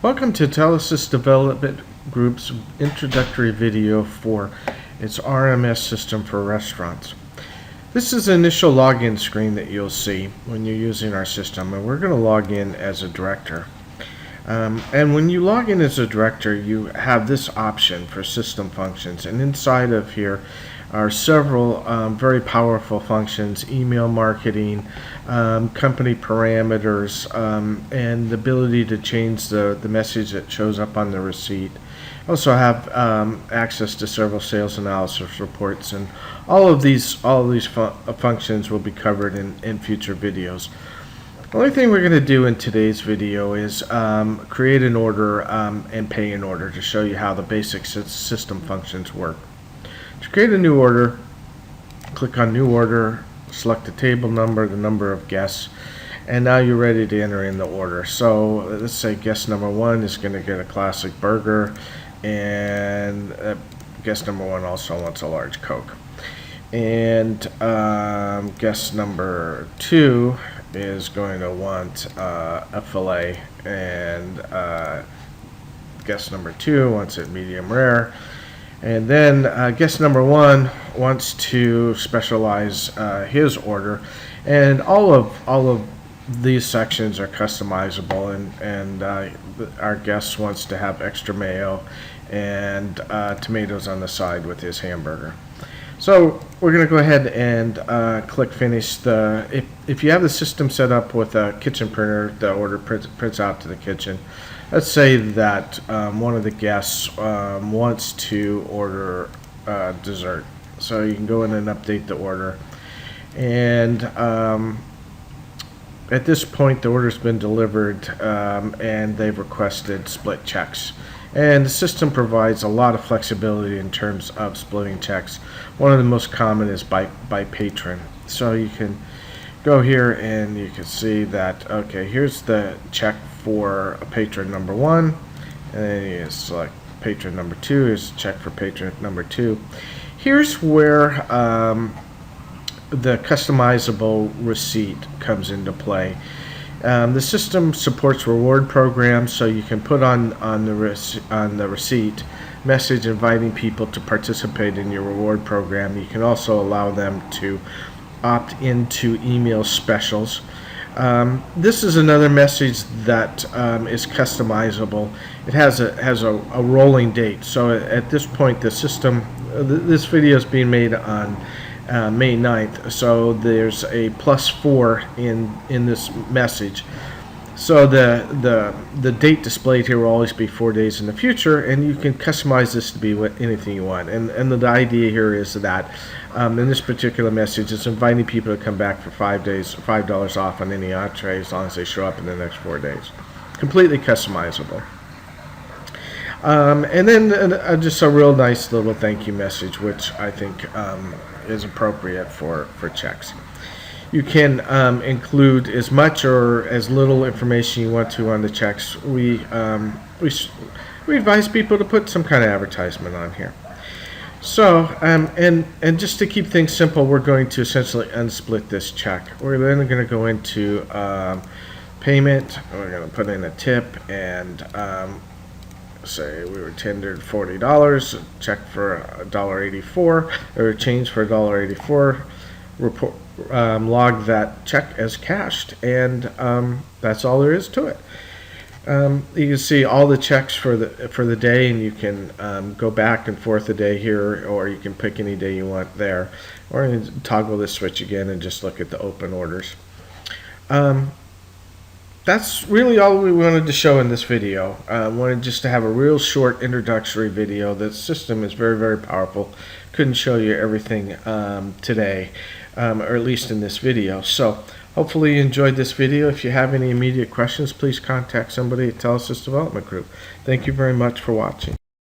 Welcome to Telesys Development Group's introductory video for its RMS system for restaurants. This is the initial login screen that you'll see when you're using our system, and we're going to log in as a director. And when you log in as a director, you have this option for system functions, and inside of here are several very powerful functions: email marketing, company parameters, and the ability to change the message that shows up on the receipt. Also have access to several sales analysis reports, and all of these functions will be covered in future videos. The only thing we're going to do in today's video is create an order and pay an order to show you how the basic system functions work. To create a new order, click on New Order, select the table number, the number of guests, and now you're ready to enter in the order. So let's say guest number 1 is going to get a classic burger, and guest number 1 also wants a large Coke. And guest number 2 is going to want a filet, and guest number 2 wants it medium rare. And then guest number 1 wants to specialize his order, and all of these sections are customizable. And our guest wants to have extra mayo and tomatoes on the side with his hamburger. So we're going to go ahead and click finish. If you have the system set up with a kitchen printer, the order prints out to the kitchen. Let's say that one of the guests wants to order dessert. So you can go in and update the order. And at this point, the order's been delivered, and they've requested split checks. And the system provides a lot of flexibility in terms of splitting checks. One of the most common is by patron. So you can go here and you can see that, okay, here's the check for patron number 1, and then you select patron number 2. Here's a check for patron number 2. Here's where the customizable receipt comes into play. The system supports reward programs, so you can put on the receipt message inviting people to participate in your reward program. You can also allow them to opt into email specials. This is another message that is customizable. It has a rolling date. So at this point, the system, this video is being made on May 9th, so there's a +4 in this message. So the date displayed here will always be 4 days in the future, and you can customize this to be anything you want. And the idea here is that in this particular message, it's inviting people to come back for 5 days, $5 off on any entree as long as they show up in the next 4 days. Completely customizable. And then just a real nice little thank you message, which I think is appropriate for checks. You can include as much or as little information you want to on the checks. We advise people to put some kind of advertisement on here. So and just to keep things simple, we're going to essentially unsplit this check. We're then going to go into payment. We're going to put in a tip, and say we were tendered $40, check for $1.84, or change for $1.84, report, log that check as cashed, and that's all there is to it. You can see all the checks for the day, and you can go back and forth a day here, or you can pick any day you want there, or you can toggle this switch again and just look at the open orders. That's really all we wanted to show in this video. I wanted just to have a real short introductory video. The system is very, very powerful. Couldn't show you everything today, or at least in this video. So hopefully you enjoyed this video. If you have any immediate questions, please contact somebody at Telesys Development Group. Thank you very much for watching.